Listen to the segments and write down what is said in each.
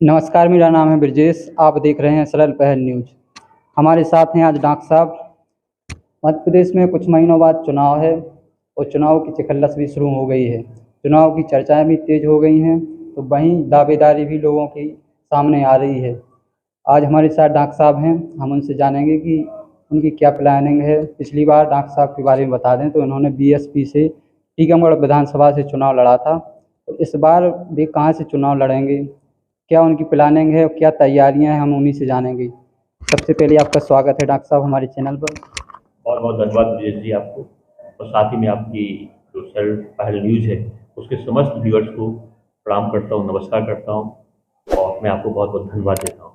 नमस्कार, मेरा नाम है ब्रजेश। आप देख रहे हैं सरल पहल न्यूज। हमारे साथ हैं आज डॉक्टर साहब। मध्य प्रदेश में कुछ महीनों बाद चुनाव है और चुनाव की चखल्लस भी शुरू हो गई है। चुनाव की चर्चाएं भी तेज हो गई हैं, तो वहीं दावेदारी भी लोगों की सामने आ रही है। आज हमारे साथ डॉक्टर साहब हैं, हम उनसे जानेंगे कि उनकी क्या प्लानिंग है। पिछली बार डॉक्टर साहब के बारे में बता दें तो उन्होंने बीएसपी से टीकमगढ़ विधानसभा से चुनाव लड़ा था। तो इस बार वे कहाँ से चुनाव लड़ेंगे, क्या उनकी प्लानिंग है और क्या तैयारियां हैं, हम उन्हीं से जानेंगे। सबसे पहले आपका स्वागत है डॉक्टर साहब हमारे चैनल पर। बहुत बहुत धन्यवाद ब्रजेश जी आपको, और साथ ही में आपकी जो सरल पहल न्यूज़ है उसके समस्त व्यूअर्स को प्रणाम करता हूँ, नमस्कार करता हूँ और मैं आपको बहुत बहुत धन्यवाद देता हूँ।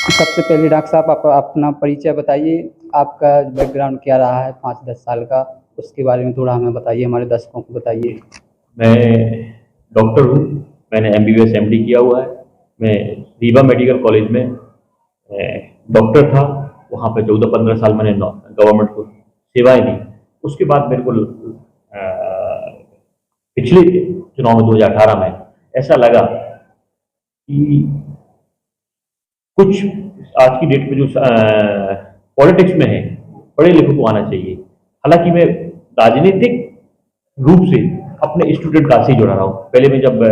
सबसे पहले डॉक्टर साहब आप अपना परिचय बताइए, आपका बैकग्राउंड क्या रहा है 5-10 साल का, उसके बारे में थोड़ा हमें बताइए, हमारे दर्शकों को बताइए। मैं डॉक्टर हूँ, मैंने MBBS MD किया हुआ है। मैं रीवा मेडिकल कॉलेज में डॉक्टर था, वहाँ पे 14-15 साल मैंने गवर्नमेंट को सेवाएं दी। उसके बाद मेरे को पिछले चुनाव में 2018 में ऐसा लगा कि कुछ आज की डेट में जो पॉलिटिक्स में है पढ़े लिखे को आना चाहिए। हालांकि मैं राजनीतिक रूप से अपने स्टूडेंट काल से ही जुड़ा रहा हूँ। पहले मैं जब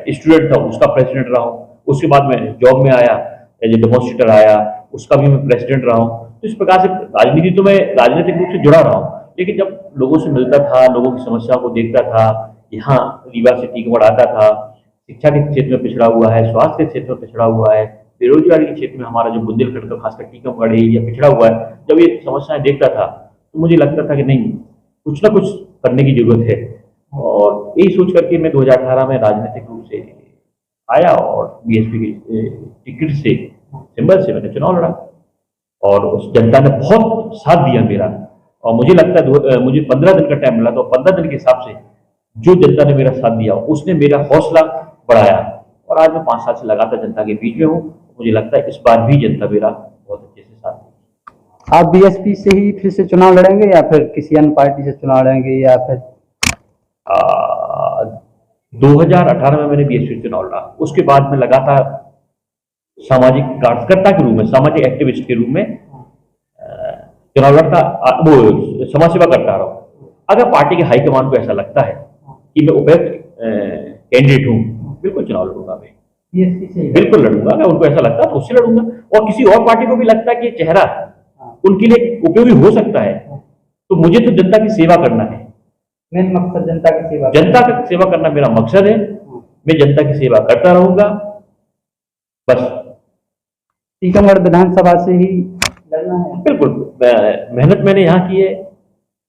स्टूडेंट था उसका प्रेसिडेंट रहा हूँ, उसके बाद मैं जॉब में आया, एज ए डेमोन्स्ट्रेटर आया, उसका भी मैं प्रेसिडेंट रहा हूँ। तो इस प्रकार से राजनीति तो मैं राजनीतिक रूप से जुड़ा रहा हूँ, लेकिन जब लोगों से मिलता था, लोगों की समस्याओं को देखता था, यहाँ रीवा से टीकमगढ़ आता था, शिक्षा के क्षेत्र में पिछड़ा हुआ है, स्वास्थ्य के क्षेत्र में पिछड़ा हुआ है, बेरोजगारी के क्षेत्र में हमारा जो बुंदेलखंड का खासकर टीकमगढ़ एरिया पिछड़ा हुआ है, जब ये समस्याएं देखता था तो मुझे लगता था कि नहीं, कुछ ना कुछ करने की जरूरत है। और यही सोच करके मैं 2018 में राजनीतिक रूप से आया और बीएसपी की टिकट से सिंबल से मैंने चुनाव लड़ा और उस जनता ने बहुत साथ दिया मेरा। और मुझे लगता है मुझे 15 दिन का टाइम मिला, तो 15 दिन के हिसाब से जो जनता ने मेरा साथ दिया उसने मेरा हौसला बढ़ाया और आज मैं 5 साल से लगातार जनता के बीच में हूँ। मुझे लगता है इस बार भी जनता मेरा बहुत अच्छे से साथ देगी। आप बीएसपी से ही फिर से चुनाव लड़ेंगे या फिर किसी अन्य पार्टी से चुनाव लड़ेंगे, या फिर 2018 में मैंने बीएसपी चुनाव लड़ा, उसके बाद में लगातार सामाजिक कार्यकर्ता के रूप में, सामाजिक एक्टिविस्ट के रूप में चुनाव लड़ता, वो समाज सेवा करता रहा हूँ। अगर पार्टी के हाईकमान को ऐसा लगता है कि मैं उपयुक्त कैंडिडेट हूँ, बिल्कुल चुनाव लड़ूंगा, मैं बिल्कुल लड़ूंगा। अगर उनको ऐसा लगता है तो उससे लड़ूंगा, और किसी और पार्टी को भी लगता है कि ये चेहरा उनके लिए उपयोगी हो सकता है, तो मुझे तो जनता की सेवा करना है। मेन मकसद जनता की सेवा, जनता की सेवा करना मेरा मकसद है। मैं जनता की सेवा करता रहूंगा, बस। टीकमगढ़ विधानसभा से ही लड़ना है? बिल्कुल, मेहनत मैंने यहाँ की है,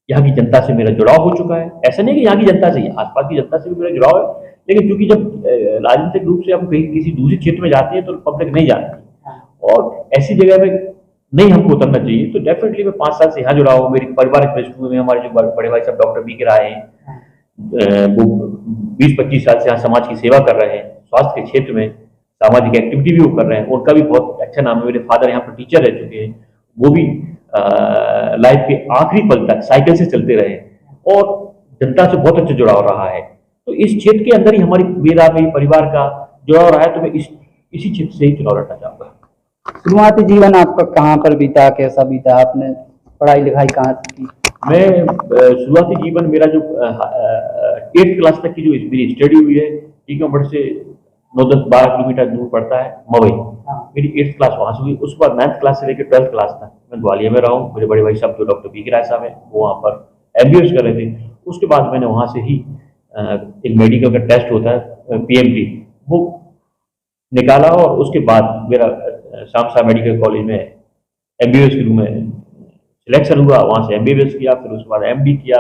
यहाँ की जनता से मेरा जुड़ाव हो चुका है। ऐसा नहीं कि यहाँ की जनता से ही, आसपास की जनता से भी मेरा जुड़ाव है, लेकिन क्योंकि जब राजनीतिक रूप से हम कहीं किसी दूसरे क्षेत्र में जाते हैं तो पब्लिक नहीं जानती, और ऐसी जगह में नहीं हमको उतरना चाहिए। तो डेफिनेटली मैं 5 साल से यहाँ जुड़ा हूँ। मेरी पारिवारिक पृष्ठभूमि में हमारे जो बड़े भाई साहब डॉक्टर बी के राय हैं, वो 20-25 साल से यहाँ समाज की सेवा कर रहे हैं, स्वास्थ्य के क्षेत्र में सामाजिक एक्टिविटी भी वो कर रहे हैं। उनका भी बहुत अच्छा नाम है। मेरे फादर यहाँ पर टीचर रह चुके हैं, वो भी लाइफ के आखिरी पल तक साइकिल से चलते रहे और जनता से बहुत अच्छा जुड़ाव रहा है। तो इस क्षेत्र के अंदर ही मेरे परिवार का जुड़ाव रहा है, तो मैं इसी क्षेत्र से ही चुनाव लड़ना चाहूँगा। शुरुआती जीवन आपका कहाँ पर बीता, कैसा बीता, आपने पढ़ाई लिखाई कहाँ से की? मैं शुरुआती जीवन मेरा जो 8th क्लास तक की जो मेरी स्टडी हुई है, टीकमगढ़ से 9-10-12 किलोमीटर दूर पड़ता है मवई। मेरी 8th क्लास वहाँ से हुई। उसके बाद 9th क्लास से लेकर 12th क्लास तक मैं ग्वालियर में रहा हूँ। मेरे बड़े भाई साहब जो डॉक्टर बी के राय साहब हैं, वो वहाँ पर MBBS कर रहे थे। उसके बाद मैंने वहाँ से ही एक मेडिकल का टेस्ट होता है PMT, वो निकाला और उसके बाद मेरा शामसा मेडिकल कॉलेज में MBBS के रूप में सिलेक्शन हुआ। वहाँ से MBBS किया, फिर उसके बाद MD किया,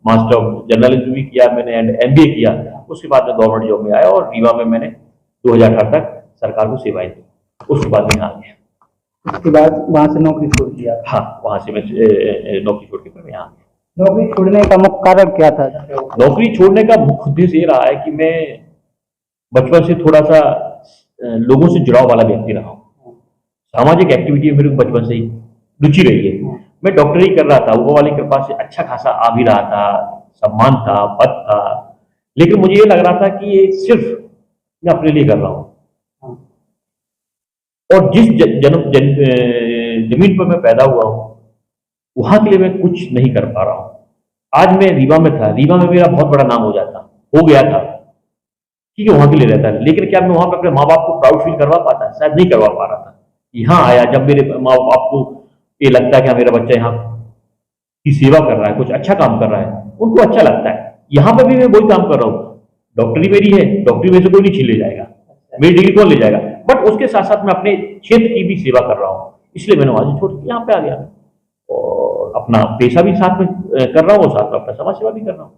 मास्टर ऑफ जर्नलिज्म भी किया मैंने, एंड MBA किया। उसके बाद मैं गवर्नमेंट जॉब में आया और रीवा में मैंने 2018 तक सरकार को सेवाएं दी। उसके बाद मैं आ गया। उसके बाद वहाँ से नौकरी छोड़ दिया? हाँ, वहाँ से मैं नौकरी छोड़ के फिर मैं यहाँ आ गया। नौकरी छोड़ने का मुख्य कारण क्या था? नौकरी छोड़ने का मुख्य उद्देश्य ये रहा है कि मैं बचपन से थोड़ा सा लोगों से जुड़ाव वाला व्यक्ति रहा हूँ। सामाजिक एक्टिविटी में मेरे को बचपन से ही रुचि रही है। मैं डॉक्टरी कर रहा था, वो वाली कृपा से अच्छा खासा आ भी रहा था, सम्मान था, पद था, लेकिन मुझे ये लग रहा था कि ये सिर्फ मैं अपने लिए कर रहा हूँ। और जिस जमीन पर मैं पैदा हुआ हूँ वहां के लिए मैं कुछ नहीं कर पा रहा हूँ। आज मैं रीवा में था, रीवा में मेरा बहुत बड़ा नाम हो गया था, ठीक है, वहां के लिए रहता है, लेकिन क्या मैं वहां पर अपने माँ बाप को प्राउड फील करवा पाता? शायद नहीं करवा पा रहा था। यहाँ आया जब मेरे माँ बाप को ये लगता है कि हाँ मेरा बच्चा यहाँ की सेवा कर रहा है, कुछ अच्छा काम कर रहा है, उनको अच्छा लगता है। यहाँ पर भी मैं वही काम कर रहा हूँ, डॉक्टरी मेरी है, डॉक्टरी में से कोई नहीं छीन ले जाएगा, मेरी डिग्री कौन ले जाएगा, बट उसके साथ साथ मैं अपने क्षेत्र की भी सेवा कर रहा हूँ, इसलिए मैंने वहां से छोड़ के यहाँ पे आ गया और अपना पेशा भी साथ में कर रहा हूँ और साथ में अपना समाज सेवा भी कर रहा हूँ।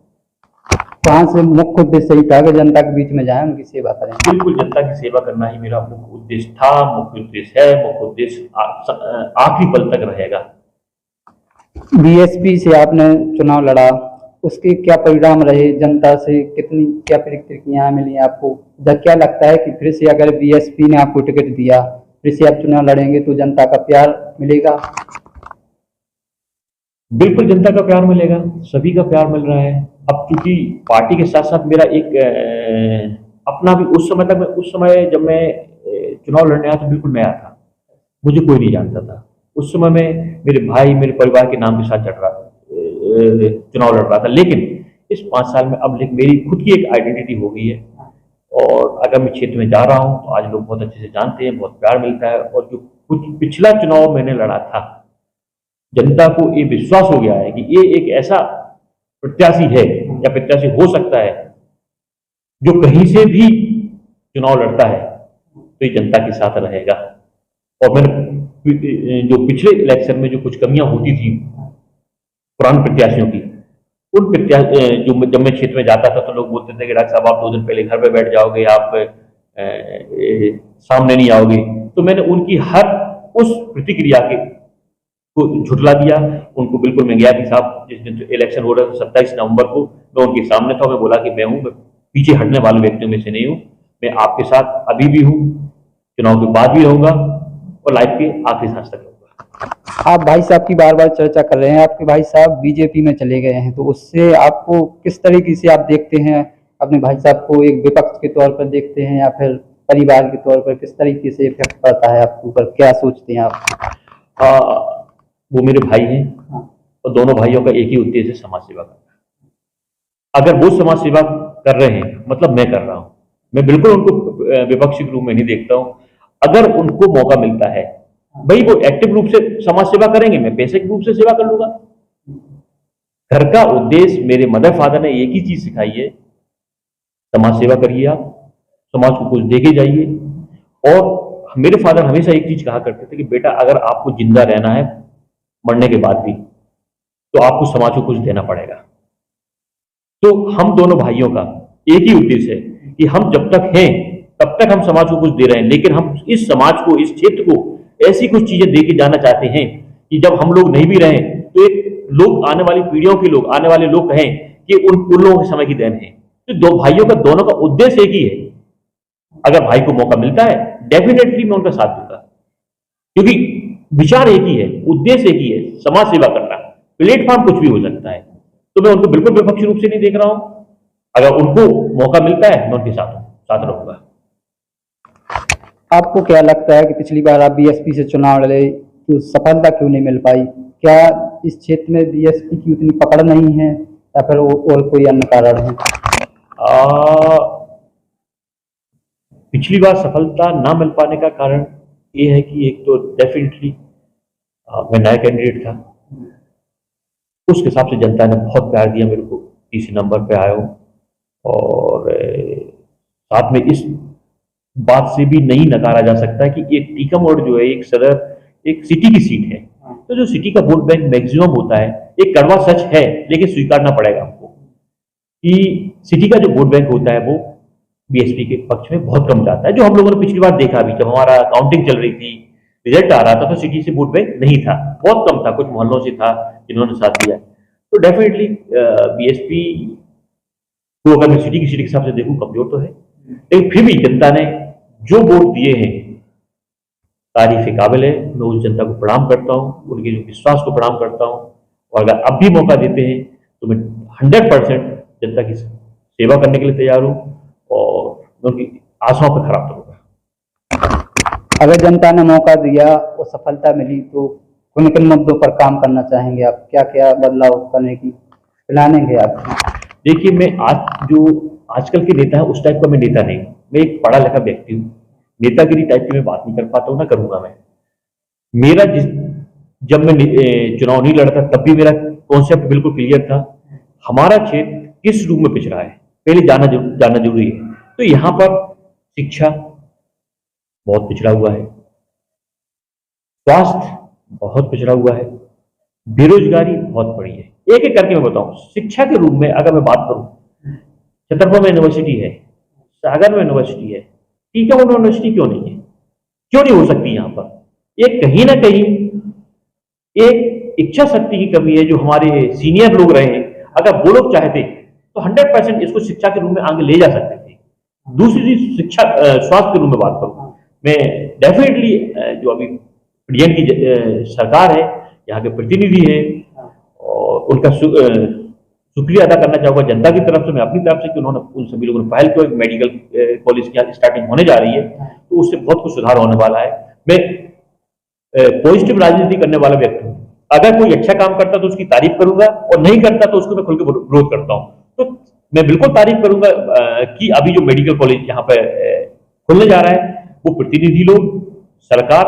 वहाँ से मुख्य उद्देश्य यही था कि जनता के बीच में जाएं, उनकी सेवा करें। बिल्कुल, जनता की सेवा करना ही मेरा मुख्य उद्देश्य था, मुख्य उद्देश्य है, मुख्य उद्देश्य आखिरी पल तक रहेगा। बीएसपी से आपने चुनाव लड़ा, उसके क्या परिणाम रहे? जनता से कितनी क्या प्रतिक्रियाएं मिली आपको? क्या लगता है कि फिर से अगर बीएसपी ने आपको टिकट दिया, फिर से आप चुनाव लड़ेंगे तो जनता का प्यार मिलेगा? बिल्कुल जनता का प्यार मिलेगा, सभी का प्यार मिल रहा है। अब क्योंकि पार्टी के साथ साथ मेरा एक अपना भी उस समय जब मैं चुनाव लड़ने आया तो बिल्कुल नया था, मुझे कोई नहीं जानता था। उस समय में मेरे भाई मेरे परिवार के नाम के साथ चुनाव लड़ रहा था, लेकिन इस 5 साल में अब मेरी खुद की एक आइडेंटिटी हो गई है और अगर मैं क्षेत्र में जा रहा हूँ तो आज लोग बहुत अच्छे से जानते हैं, बहुत प्यार मिलता है। और जो कुछ पिछला चुनाव मैंने लड़ा था, जनता को ये विश्वास हो गया है कि ये एक ऐसा प्रत्याशी है या प्रत्याशी हो सकता है जो कहीं से भी चुनाव लड़ता है तो ये जनता के साथ रहेगा। और मैंने जो पिछले इलेक्शन में जो कुछ कमियां होती थी पुराने प्रत्याशियों की, उन जो जब मैं क्षेत्र में जाता था तो लोग बोलते थे कि डॉक्टर साहब आप 2 दिन पहले घर पे बैठ जाओगे, आप सामने नहीं आओगे, तो मैंने उनकी हर उस प्रतिक्रिया को झुठला दिया। उनको बिल्कुल मैं गया कि साहब जिस दिन इलेक्शन हो रहा था 27 नवंबर को मैं उनके सामने था, मैं बोला कि मैं पीछे हटने वाले व्यक्तियों में से नहीं हूँ, मैं आपके साथ अभी भी हूँ, चुनाव के बाद भी रहूंगा और लाइफ के आखिरी सांस तक रहूंगा। आप भाई साहब की बार बार चर्चा कर रहे हैं, आपके भाई साहब बीजेपी में चले गए हैं, तो उससे आपको किस तरीके से आप देखते हैं? अपने भाई साहब को एक विपक्ष के तौर पर देखते हैं या फिर परिवार के तौर पर? किस तरीके से इफेक्ट पड़ता है आपके ऊपर, क्या सोचते हैं आप? वो मेरे भाई हैं और दोनों भाइयों का एक ही उद्देश्य है, समाज सेवा करना। अगर वो समाज सेवा कर रहे हैं मतलब मैं कर रहा हूं, मैं बिल्कुल उनको विपक्षी के रूप में नहीं देखता हूं। अगर उनको मौका मिलता है भाई वो एक्टिव रूप से समाज सेवा करेंगे, मैं बेसिक रूप से सेवा कर लूंगा। घर का उद्देश्य, मेरे मदर फादर ने एक ही चीज सिखाई है, समाज सेवा करिए, आप समाज को कुछ देके जाइए। और मेरे फादर हमेशा एक चीज कहा करते थे कि बेटा अगर आपको जिंदा रहना है मरने के बाद भी तो आपको समाज को कुछ देना पड़ेगा। तो हम दोनों भाइयों का एक ही उद्देश्य है कि हम जब तक हैं तब तक हम समाज को कुछ दे रहे हैं, लेकिन हम इस समाज को, इस क्षेत्र को ऐसी कुछ चीजें दे के जाना चाहते हैं कि जब हम लोग नहीं भी रहे तो एक लोग, आने वाली पीढ़ियों के लोग, आने वाले लोग कहें कि उन लोगों के समय की देन है। तो दो भाइयों का, दोनों का उद्देश्य एक ही है। अगर भाई को मौका मिलता है डेफिनेटली मैं उनका साथ दूंगा, क्योंकि विचार एक ही है, उद्देश्य एक ही है, समाज सेवा करना। प्लेटफॉर्म कुछ भी हो सकता है, तो मैं उनको बिल्कुल विपक्षी रूप से नहीं देख रहा हूं। अगर उनको मौका मिलता है मैं उनके साथ रहूंगा। आपको क्या लगता है कि पिछली बार आप बीएसपी से चुनाव लड़े तो सफलता क्यों नहीं मिल पाई? क्या इस क्षेत्र में बीएसपी की उतनी पकड़ नहीं है या फिर और कोई अन्य कारण है? पिछली बार सफलता ना मिल पाने का कारण ये है कि एक तो डेफिनेटली मैं नया कैंडिडेट था, उस हिसाब से जनता ने बहुत प्यार दिया मेरे को, तीसरे नंबर पे आया हूँ। और साथ में इस बात से भी नहीं नकारा जा सकता कि एक टीकमगढ़ जो है एक सदर, एक सिटी की सीट है, तो जो सिटी का वोट बैंक मैक्सिमम होता है, एक कड़वा सच है लेकिन स्वीकारना पड़ेगा हमको कि सिटी का जो वोट बैंक होता है वो बीएसपी के पक्ष में बहुत कम जाता है। जो हम लोगों ने पिछली बार देखा भी, जब हमारा काउंटिंग चल रही थी, रिजल्ट आ रहा था, तो सिटी से वोट बैंक नहीं था, बहुत कम था, कुछ मोहल्लों से था जिन्होंने साथ दिया। तो डेफिनेटली बीएसपी को अगर मैं सिटी की सीट के हिसाब से देखूं कमजोर तो है, लेकिन फिर भी जनता ने जो वोट दिए हैं तारीफ काबिल है। मैं उस जनता को प्रणाम करता हूँ, उनके जो विश्वास को प्रणाम करता हूँ। और अगर अब भी मौका देते हैं तो मैं 100% जनता की सेवा करने के लिए तैयार हूँ और मैं उनकी आशाओं पर खरा उतरूंगा। अगर जनता ने मौका दिया और सफलता मिली तो किन किन मुद्दों पर काम करना चाहेंगे आप? क्या क्या बदलाव करने की प्लानिंग है आपकी? देखिए, मैं आज जो आजकल के नेता है उस टाइप का मैं नेता नहीं हूँ। मैं एक पढ़ा लिखा व्यक्ति हूँ। नेतागिरी टाइप की मैं बात नहीं कर पाता हूँ, ना करूंगा मैं। मेरा जब मैं चुनाव नहीं लड़ा था तब भी मेरा कॉन्सेप्ट बिल्कुल क्लियर था। हमारा क्षेत्र किस रूप में पिछड़ा है पहले जानना जरूरी है। तो यहाँ पर शिक्षा बहुत पिछड़ा हुआ है, स्वास्थ्य बहुत पिछड़ा हुआ है, बेरोजगारी बहुत बड़ी है। एक एक करके मैं बताऊं। शिक्षा के रूप में अगर मैं बात करूं, छतरपुर में यूनिवर्सिटी है, सागर में यूनिवर्सिटी है, टीकमगढ़ में यूनिवर्सिटी क्यों नहीं है? क्यों नहीं हो सकती? यहाँ पर एक कहीं ना कहीं एक इच्छा शक्ति की कमी है। जो हमारे सीनियर लोग रहे हैं, अगर वो लोग चाहते तो 100% इसको शिक्षा के रूप में आगे ले जा सकते थे। दूसरी चीज शिक्षा स्वास्थ्य के रूप में बात करूं, मैं डेफिनेटली जो अभी प्रेजेंट की सरकार है, यहाँ के प्रतिनिधि है, और उनका शुक्रिया अदा करना चाहूंगा जनता की तरफ से, मैं अपनी तरफ से, कि उन्होंने उन सभी लोगों ने पहल की। मेडिकल कॉलेज की स्टार्टिंग होने जा रही है तो उससे बहुत कुछ सुधार होने वाला है। मैं पॉजिटिव राजनीति करने वाला व्यक्ति हूँ। अगर कोई अच्छा काम करता तो उसकी तारीफ करूंगा, और नहीं करता तो उसको मैं खुल के विरोध करता हूँ। तो मैं बिल्कुल तारीफ करूंगा कि अभी जो मेडिकल कॉलेज यहाँ पे खुलने जा रहा है, वो प्रतिनिधि लोग, सरकार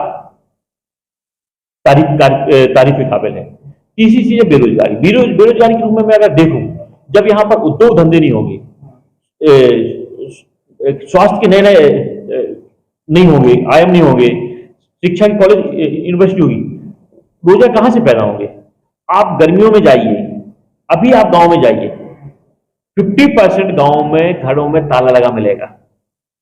तारीफ के काबिल है। तीसरी चीज है बेरोजगारी। बेरोजगारी के रूप में मैं अगर देखूं, जब यहाँ पर उद्योग धंधे नहीं होंगे, स्वास्थ्य के नए नहीं होंगे, आयाम नहीं होंगे, शिक्षा की कॉलेज यूनिवर्सिटी होगी, रोजगार कहां से पैदा होंगे? आप गर्मियों में जाइए, अभी आप गांव में जाइए, 50% गांव में घरों में ताला लगा मिलेगा।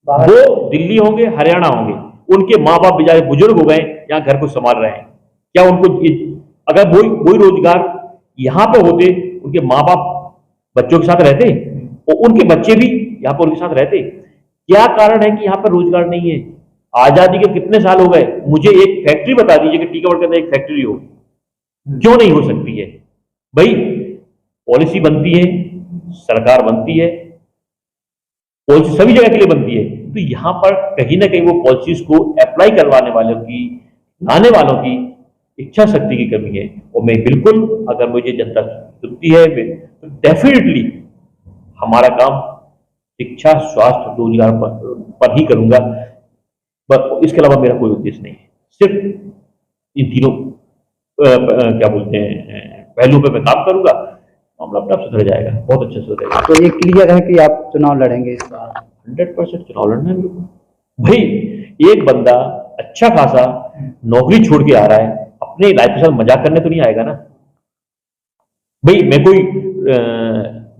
वो दिल्ली होंगे, हरियाणा होंगे, उनके माँ बाप बेचारे बुजुर्ग हो गए, यहाँ घर को संभाल रहे हैं। क्या उनको अगर वही रोजगार यहाँ पे होते, उनके माँ बाप बच्चों के साथ रहते और उनके बच्चे भी यहाँ पर उनके साथ रहते? क्या कारण है कि यहाँ पर रोजगार नहीं है? आजादी के कितने साल हो गए? मुझे एक फैक्ट्री बता दीजिए कि टीकमगढ़ के अंदर एक फैक्ट्री हो, क्यों नहीं हो सकती है? भाई, पॉलिसी बनती है, सरकार बनती है, पॉलिसी सभी जगह के लिए बनती है, तो यहां पर कहीं ना कहीं वो पॉलिसीज को अप्लाई करवाने वालों की, लाने वालों की इच्छा शक्ति की कमी है। और मैं बिल्कुल, अगर मुझे जनता चुनती है तो डेफिनेटली हमारा काम शिक्षा, स्वास्थ्य, रोजगार पर ही करूंगा। बस इसके अलावा मेरा कोई उद्देश्य नहीं है। सिर्फ इन तीनों क्या बोलते हैं पहलुओं पे मैं काम करूंगा, मामला अपना सुधर जाएगा, बहुत अच्छा सुधरेगा। तो ये क्लियर है कि आप चुनाव लड़ेंगे इस बार? 100% चुनाव लड़ना है बिल्कुल। भाई, एक बंदा अच्छा खासा नौकरी छोड़ के आ रहा है, अपने लाइफ के साथ मजाक करने तो नहीं आएगा ना। भाई, मैं कोई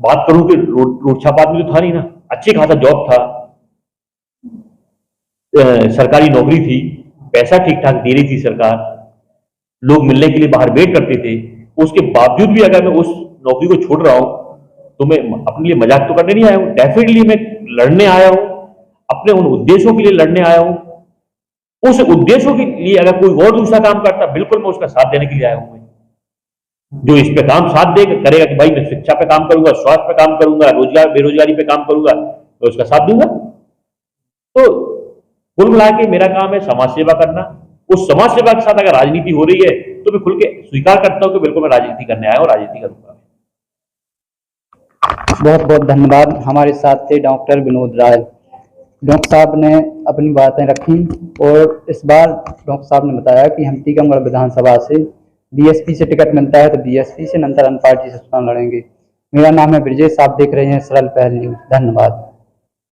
बात करूं कि रोड छाप आदमी तो था नहीं ना, अच्छे खासा जॉब था, सरकारी नौकरी थी, पैसा ठीक ठाक दे रही थी सरकार, लोग मिलने के लिए बाहर वेट करते थे। उसके बावजूद भी अगर मैं उस नौकरी को छोड़ रहा हूं तो मैं अपने लिए मजाक तो करने नहीं आया हूं। डेफिनेटली मैं लड़ने आया हूं, अपने उन उद्देश्यों के लिए लड़ने आया हूं। उस उद्देश्यों के लिए अगर कोई और दूसरा काम करता, बिल्कुल मैं उसका साथ देने के लिए आया हूं। जो इस पे काम साथ देगा, करेगा कि भाई मैं शिक्षा पे काम करूंगा, स्वास्थ्य पे काम करूंगा, रोजगार बेरोजगारी पे काम करूंगा, तो उसका साथ दूंगा। तो कुल मिला के मेरा काम है समाज सेवा करना। उस समाज सेवा के साथ अगर राजनीति हो रही है तो मैं खुल के स्वीकार करता हूं कि बिल्कुल मैं राजनीति करने आया हूं, राजनीति करूंगा। बहुत बहुत धन्यवाद। हमारे साथ थे डॉक्टर विनोद राय। डॉक्टर साहब ने अपनी बातें रखी और इस बार डॉक्टर साहब ने बताया कि हम टीकमगढ़ विधानसभा से बीएसपी से टिकट मिलता है तो बीएसपी से, नंतर अन्य पार्टी से चुनाव लड़ेंगे। मेरा नाम है ब्रिजेश, आप देख रहे हैं सरल पहल न्यूज। धन्यवाद।